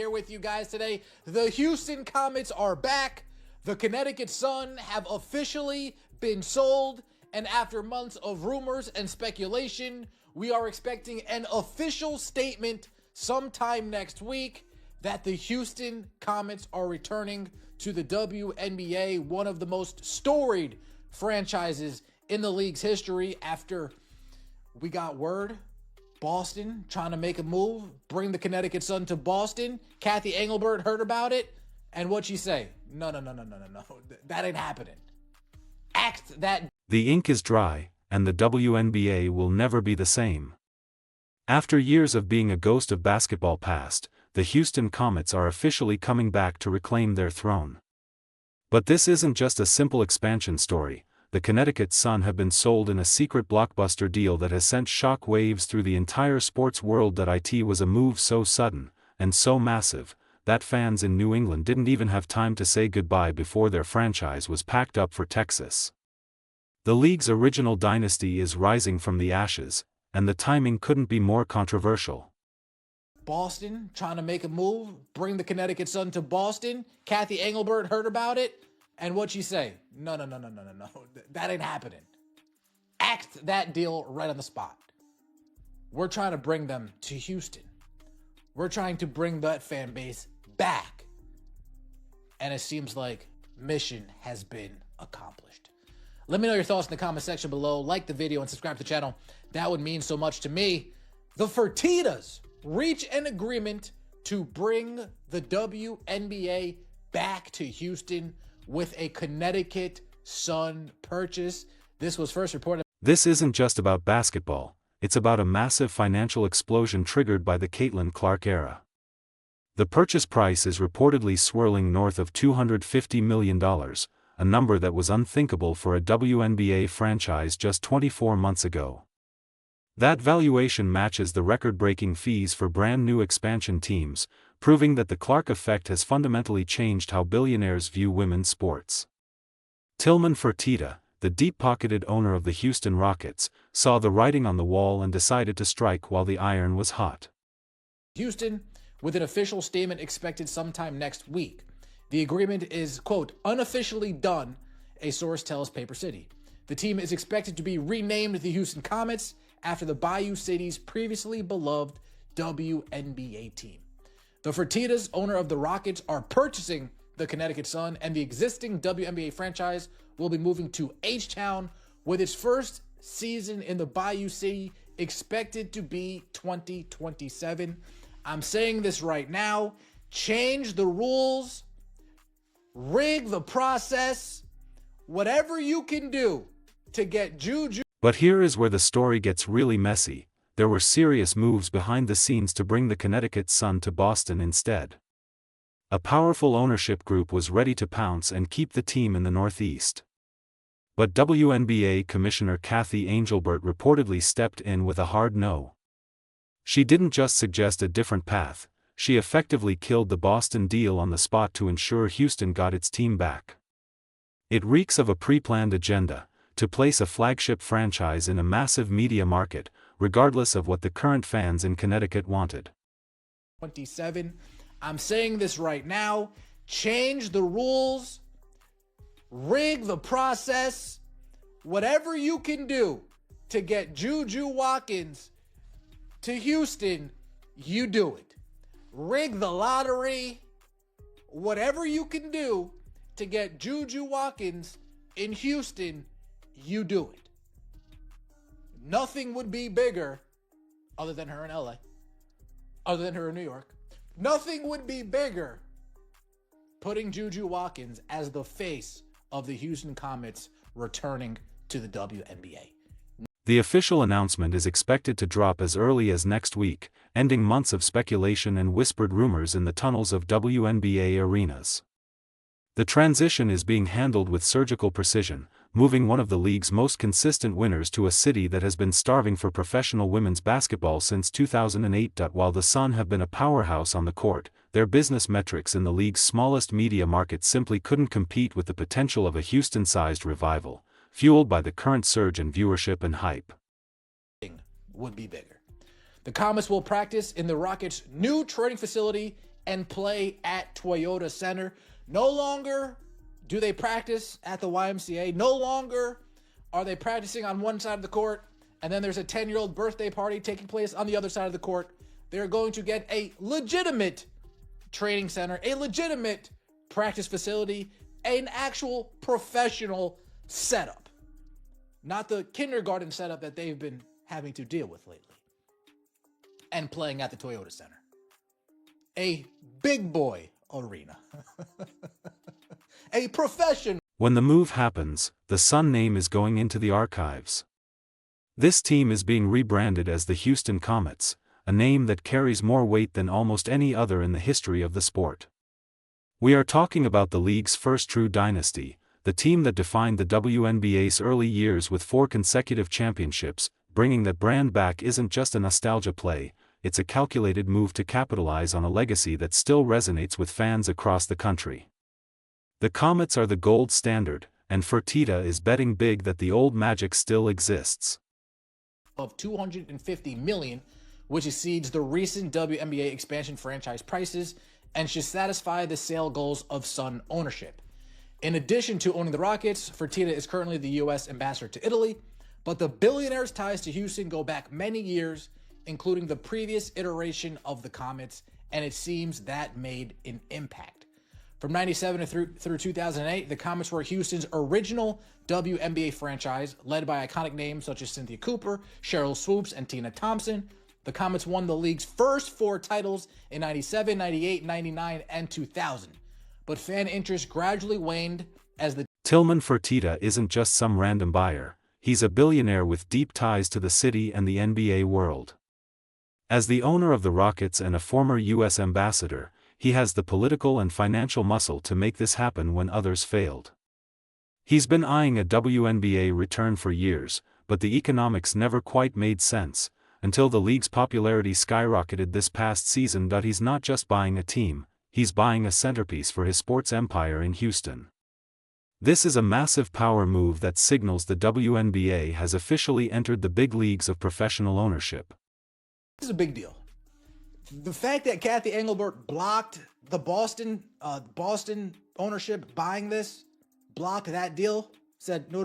Here with you guys today. The Houston Comets are back. The Connecticut Sun have officially been sold, and after months of rumors and speculation, we are expecting an official statement sometime next week that the Houston Comets are returning to the WNBA, one of the most storied franchises in the league's history. After we got word Boston trying to make a move, bring the Connecticut Sun to Boston. Kathy Engelbert heard about it, and what'd she say? No. That ain't happening. Act that. The ink is dry, and the WNBA will never be the same. After years of being a ghost of basketball past, the Houston Comets are officially coming back to reclaim their throne. But this isn't just a simple expansion story. The Connecticut Sun have been sold in a secret blockbuster deal that has sent shock waves through the entire sports world. It was a move so sudden, and so massive, that fans in New England didn't even have time to say goodbye before their franchise was packed up for Texas. The league's original dynasty is rising from the ashes, and the timing couldn't be more controversial. Boston trying to make a move, bring the Connecticut Sun to Boston. Kathy Engelbert heard about it. And what'd she say? No. That ain't happening. Act that deal right on the spot. We're trying to bring them to Houston. We're trying to bring that fan base back. And it seems like mission has been accomplished. Let me know your thoughts in the comment section below. Like the video and subscribe to the channel. That would mean so much to me. The Fertittas reach an agreement to bring the WNBA back to Houston with a Connecticut Sun purchase. This was first reported. This isn't just about basketball, it's about a massive financial explosion triggered by the Caitlin Clark era. The purchase price is reportedly swirling north of $250 million, a number that was unthinkable for a WNBA franchise just 24 months ago. That valuation matches the record-breaking fees for brand-new expansion teams, proving that the Clark effect has fundamentally changed how billionaires view women's sports. Tilman Fertitta, the deep-pocketed owner of the Houston Rockets, saw the writing on the wall and decided to strike while the iron was hot. Houston, with an official statement expected sometime next week. The agreement is, quote, unofficially done, a source tells Paper City. The team is expected to be renamed the Houston Comets after the Bayou City's previously beloved WNBA team. The Fertittas, owner of the Rockets, are purchasing the Connecticut Sun, and the existing WNBA franchise will be moving to H-Town, with its first season in the Bayou City expected to be 2027. I'm saying this right now. Change the rules, rig the process, whatever you can do to get Juju. But here is where the story gets really messy. There were serious moves behind the scenes to bring the Connecticut Sun to Boston instead. A powerful ownership group was ready to pounce and keep the team in the Northeast. But WNBA Commissioner Kathy Engelbert reportedly stepped in with a hard no. She didn't just suggest a different path, she effectively killed the Boston deal on the spot to ensure Houston got its team back. It reeks of a pre-planned agenda to place a flagship franchise in a massive media market, regardless of what the current fans in Connecticut wanted. 27. I'm saying this right now. Change the rules, rig the process, whatever you can do to get Juju Watkins to Houston, you do it. Rig the lottery, whatever you can do to get Juju Watkins in Houston, you do it. Nothing would be bigger, other than her in LA, other than her in New York. Nothing would be bigger putting Juju Watkins as the face of the Houston Comets returning to the WNBA. The official announcement is expected to drop as early as next week, ending months of speculation and whispered rumors in the tunnels of WNBA arenas. The transition is being handled with surgical precision, moving one of the league's most consistent winners to a city that has been starving for professional women's basketball since 2008. While the Sun have been a powerhouse on the court, their business metrics in the league's smallest media market simply couldn't compete with the potential of a Houston-sized revival, fueled by the current surge in viewership and hype. Would be bigger. The Comets will practice in the Rockets' new training facility and play at Toyota Center. No longer do they practice at the YMCA. No longer are they practicing on one side of the court, and then there's a 10-year-old birthday party taking place on the other side of the court. They're going to get a legitimate training center, a legitimate practice facility, an actual professional setup. Not the kindergarten setup that they've been having to deal with lately. And playing at the Toyota Center. A big boy arena. A professional. When the move happens, the Sun name is going into the archives. This team is being rebranded as the Houston Comets, a name that carries more weight than almost any other in the history of the sport. We are talking about the league's first true dynasty, the team that defined the WNBA's early years with 4 consecutive championships. Bringing that brand back isn't just a nostalgia play, it's a calculated move to capitalize on a legacy that still resonates with fans across the country. The Comets are the gold standard, and Fertitta is betting big that the old magic still exists. Of $250 million, which exceeds the recent WNBA expansion franchise prices and should satisfy the sale goals of Sun ownership. In addition to owning the Rockets, Fertitta is currently the U.S. ambassador to Italy, but the billionaires' ties to Houston go back many years, including the previous iteration of the Comets, and it seems that made an impact. From 97 through 2008, the Comets were Houston's original WNBA franchise, led by iconic names such as Cynthia Cooper, Cheryl Swoops, and Tina Thompson. The Comets won the league's first 4 titles in 97, 98, 99, and 2000. But fan interest gradually waned as the Tilman Fertitta isn't just some random buyer. He's a billionaire with deep ties to the city and the NBA world. As the owner of the Rockets and a former U.S. ambassador, he has the political and financial muscle to make this happen when others failed. He's been eyeing a WNBA return for years, but the economics never quite made sense, until the league's popularity skyrocketed this past season. He's not just buying a team, he's buying a centerpiece for his sports empire in Houston. This is a massive power move that signals the WNBA has officially entered the big leagues of professional ownership. This is a big deal. The fact that Kathy Engelbert blocked the Boston ownership buying this, blocked that deal, said no,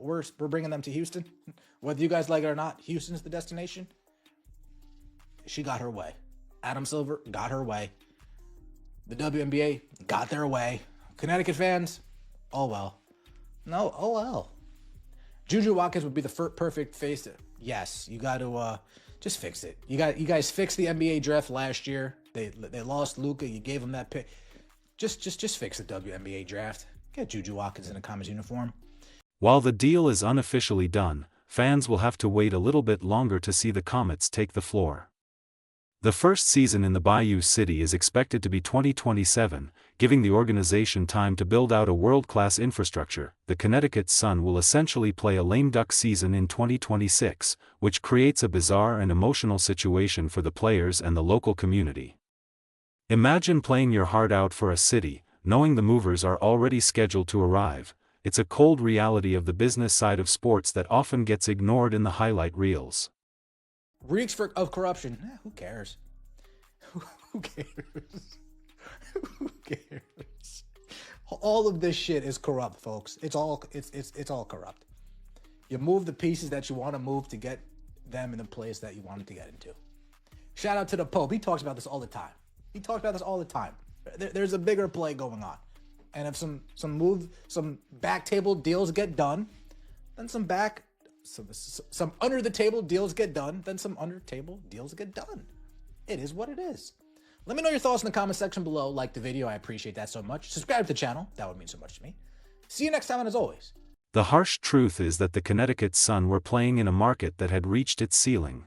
we're bringing them to Houston. Whether you guys like it or not, Houston's the destination. She got her way. Adam Silver got her way. The WNBA got their way. Connecticut fans, oh well. No, oh well. Juju Watkins would be the perfect face to. Yes, you got to just fix it. You guys fixed the NBA draft last year. They lost Luka. You gave them that pick. Just fix the WNBA draft. Get Juju Watkins in a Comets uniform. While the deal is unofficially done, fans will have to wait a little bit longer to see the Comets take the floor. The first season in the Bayou City is expected to be 2027, giving the organization time to build out a world-class infrastructure. The Connecticut Sun will essentially play a lame duck season in 2026, which creates a bizarre and emotional situation for the players and the local community. Imagine playing your heart out for a city, knowing the movers are already scheduled to arrive. It's a cold reality of the business side of sports that often gets ignored in the highlight reels. Reeks of corruption. Who cares? Who cares? Who cares? All of this shit is corrupt, folks. It's all corrupt. You move the pieces that you want to move to get them in the place that you wanted to get into. Shout out to the Pope. He talks about this all the time. There's a bigger play going on. And if some back table deals get done, then some under the table deals get done, then some under table deals get done. It is what it is. Let me know your thoughts in the comment section below. Like the video, I appreciate that so much. Subscribe to the channel, that would mean so much to me. See you next time, and as always. The harsh truth is that the Connecticut Sun were playing in a market that had reached its ceiling.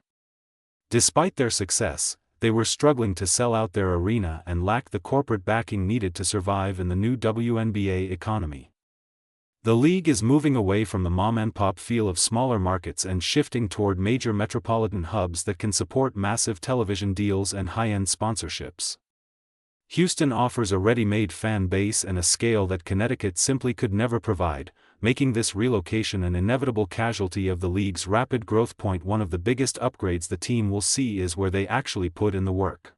Despite their success, they were struggling to sell out their arena and lacked the corporate backing needed to survive in the new WNBA economy. The league is moving away from the mom-and-pop feel of smaller markets and shifting toward major metropolitan hubs that can support massive television deals and high-end sponsorships. Houston offers a ready-made fan base and a scale that Connecticut simply could never provide, making this relocation an inevitable casualty of the league's rapid growth. One of the biggest upgrades the team will see is where they actually put in the work.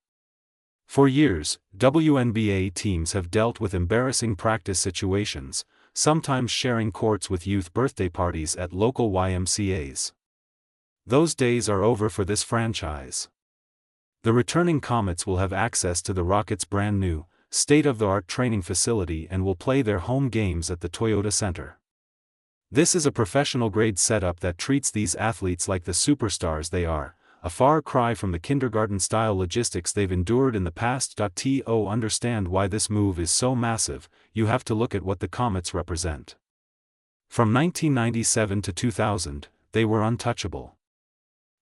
For years, WNBA teams have dealt with embarrassing practice situations, sometimes sharing courts with youth birthday parties at local YMCAs. Those days are over for this franchise. The returning Comets will have access to the Rockets' brand-new, state-of-the-art training facility and will play their home games at the Toyota Center. This is a professional-grade setup that treats these athletes like the superstars they are, a far cry from the kindergarten-style logistics they've endured in the past. To understand why this move is so massive, you have to look at what the Comets represent. From 1997 to 2000, they were untouchable.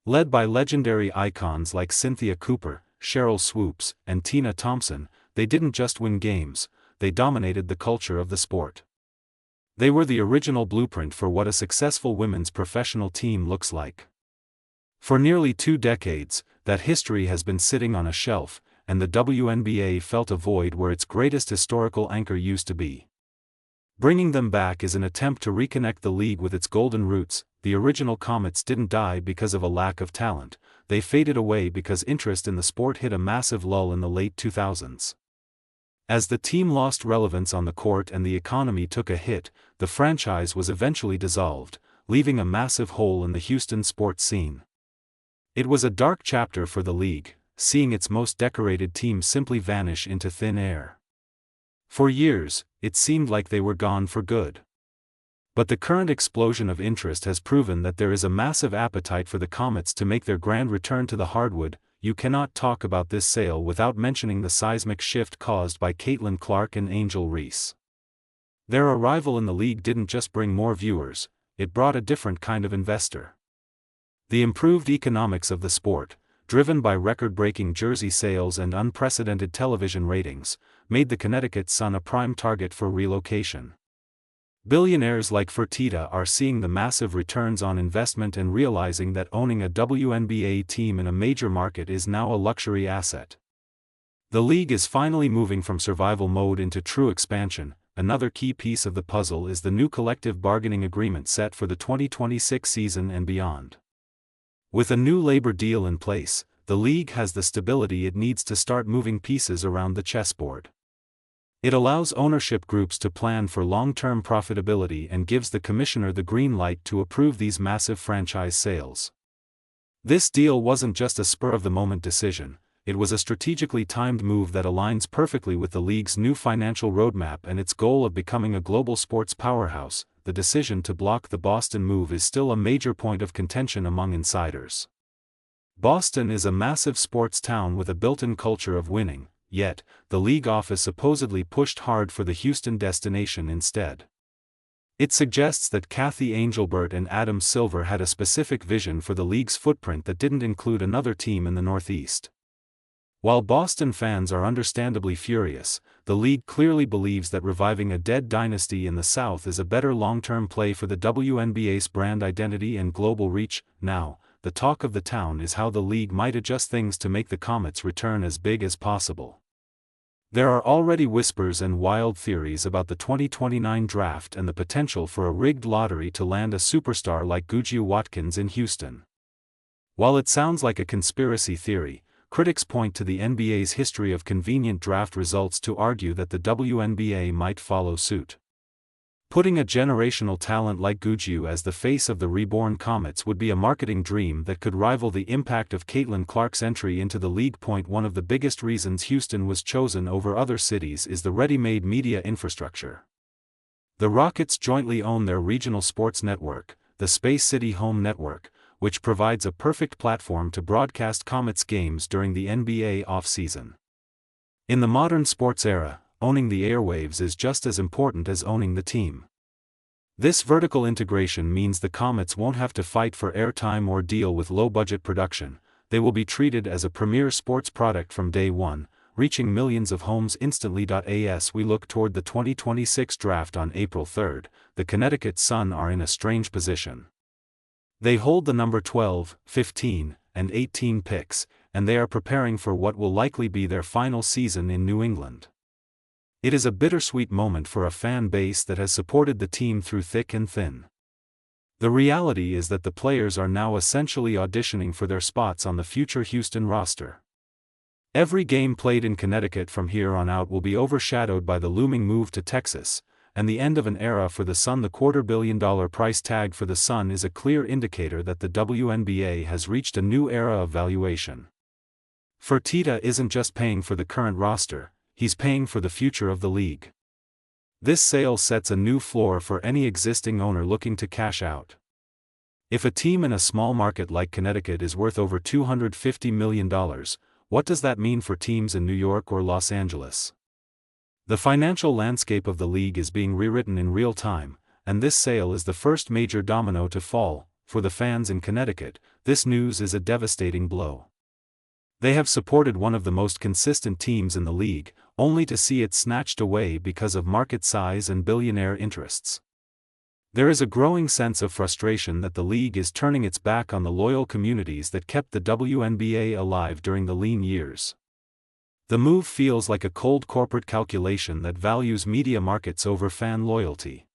Led by legendary icons like Cynthia Cooper, Cheryl Swoops, and Tina Thompson, they didn't just win games, they dominated the culture of the sport. They were the original blueprint for what a successful women's professional team looks like. For nearly 2 decades, that history has been sitting on a shelf, and the WNBA felt a void where its greatest historical anchor used to be. Bringing them back is an attempt to reconnect the league with its golden roots. The original Comets didn't die because of a lack of talent, they faded away because interest in the sport hit a massive lull in the late 2000s. As the team lost relevance on the court and the economy took a hit, the franchise was eventually dissolved, leaving a massive hole in the Houston sports scene. It was a dark chapter for the league, seeing its most decorated team simply vanish into thin air. For years, it seemed like they were gone for good. But the current explosion of interest has proven that there is a massive appetite for the Comets to make their grand return to the hardwood. You cannot talk about this sale without mentioning the seismic shift caused by Caitlin Clark and Angel Reese. Their arrival in the league didn't just bring more viewers, it brought a different kind of investor. The improved economics of the sport, driven by record-breaking jersey sales and unprecedented television ratings, made the Connecticut Sun a prime target for relocation. Billionaires like Fertitta are seeing the massive returns on investment and realizing that owning a WNBA team in a major market is now a luxury asset. The league is finally moving from survival mode into true expansion. Another key piece of the puzzle is the new collective bargaining agreement set for the 2026 season and beyond. With a new labor deal in place, the league has the stability it needs to start moving pieces around the chessboard. It allows ownership groups to plan for long-term profitability and gives the commissioner the green light to approve these massive franchise sales. This deal wasn't just a spur-of-the-moment decision, it was a strategically timed move that aligns perfectly with the league's new financial roadmap and its goal of becoming a global sports powerhouse. The decision to block the Boston move is still a major point of contention among insiders. Boston is a massive sports town with a built-in culture of winning, yet, the league office supposedly pushed hard for the Houston destination instead. It suggests that Kathy Angelbert and Adam Silver had a specific vision for the league's footprint that didn't include another team in the Northeast. While Boston fans are understandably furious, the league clearly believes that reviving a dead dynasty in the South is a better long-term play for the WNBA's brand identity and global reach. Now, the talk of the town is how the league might adjust things to make the Comets return as big as possible. There are already whispers and wild theories about the 2029 draft and the potential for a rigged lottery to land a superstar like Guju Watkins in Houston. While it sounds like a conspiracy theory, critics point to the NBA's history of convenient draft results to argue that the WNBA might follow suit. Putting a generational talent like Guju as the face of the reborn Comets would be a marketing dream that could rival the impact of Caitlin Clark's entry into the league. One of the biggest reasons Houston was chosen over other cities is the ready-made media infrastructure. The Rockets jointly own their regional sports network, the Space City Home Network, which provides a perfect platform to broadcast Comets games during the NBA offseason. In the modern sports era, owning the airwaves is just as important as owning the team. This vertical integration means the Comets won't have to fight for airtime or deal with low-budget production. They will be treated as a premier sports product from day one, reaching millions of homes instantly. As we look toward the 2026 draft on April 3, the Connecticut Sun are in a strange position. They hold the number 12, 15, and 18 picks, and they are preparing for what will likely be their final season in New England. It is a bittersweet moment for a fan base that has supported the team through thick and thin. The reality is that the players are now essentially auditioning for their spots on the future Houston roster. Every game played in Connecticut from here on out will be overshadowed by the looming move to Texas, and the end of an era for the Sun. The $250 million price tag for the Sun is a clear indicator that the WNBA has reached a new era of valuation. Fertitta isn't just paying for the current roster, he's paying for the future of the league. This sale sets a new floor for any existing owner looking to cash out. If a team in a small market like Connecticut is worth over $250 million, what does that mean for teams in New York or Los Angeles? The financial landscape of the league is being rewritten in real time, and this sale is the first major domino to fall. For the fans in Connecticut, this news is a devastating blow. They have supported one of the most consistent teams in the league, only to see it snatched away because of market size and billionaire interests. There is a growing sense of frustration that the league is turning its back on the loyal communities that kept the WNBA alive during the lean years. The move feels like a cold corporate calculation that values media markets over fan loyalty.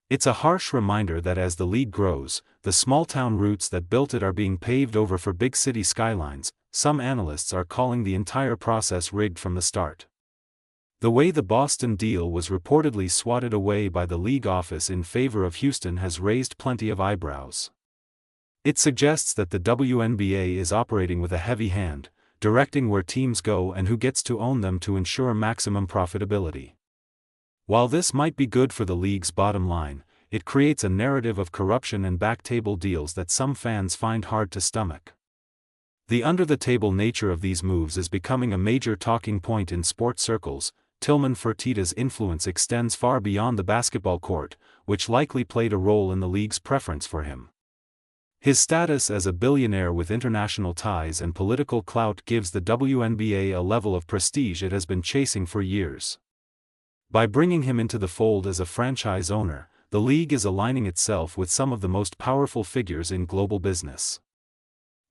It's a harsh reminder that as the league grows, the small-town roots that built it are being paved over for big city skylines. Some analysts are calling the entire process rigged from the start. The way the Boston deal was reportedly swatted away by the league office in favor of Houston has raised plenty of eyebrows. It suggests that the WNBA is operating with a heavy hand, directing where teams go and who gets to own them to ensure maximum profitability. While this might be good for the league's bottom line, it creates a narrative of corruption and backtable deals that some fans find hard to stomach. The under-the-table nature of these moves is becoming a major talking point in sports circles. Tilman Fertitta's influence extends far beyond the basketball court, which likely played a role in the league's preference for him. His status as a billionaire with international ties and political clout gives the WNBA a level of prestige it has been chasing for years. By bringing him into the fold as a franchise owner, the league is aligning itself with some of the most powerful figures in global business.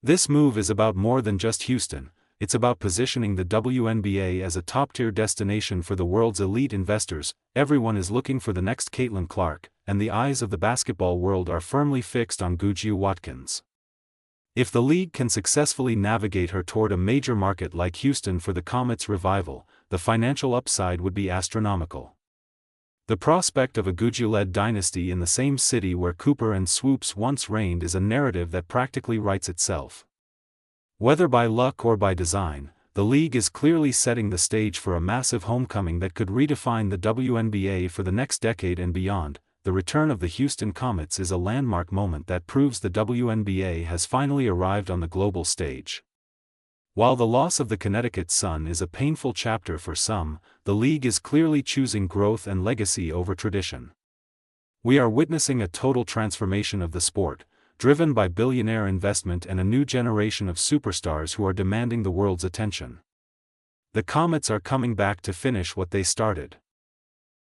This move is about more than just Houston. It's about positioning the WNBA as a top-tier destination for the world's elite investors. Everyone is looking for the next Caitlin Clark, and the eyes of the basketball world are firmly fixed on Guju Watkins. If the league can successfully navigate her toward a major market like Houston for the Comets' revival, the financial upside would be astronomical. The prospect of a Guju-led dynasty in the same city where Cooper and Swoops once reigned is a narrative that practically writes itself. Whether by luck or by design, the league is clearly setting the stage for a massive homecoming that could redefine the WNBA for the next decade and beyond. The return of the Houston Comets is a landmark moment that proves the WNBA has finally arrived on the global stage. While the loss of the Connecticut Sun is a painful chapter for some, the league is clearly choosing growth and legacy over tradition. We are witnessing a total transformation of the sport, driven by billionaire investment and a new generation of superstars who are demanding the world's attention. The Comets are coming back to finish what they started.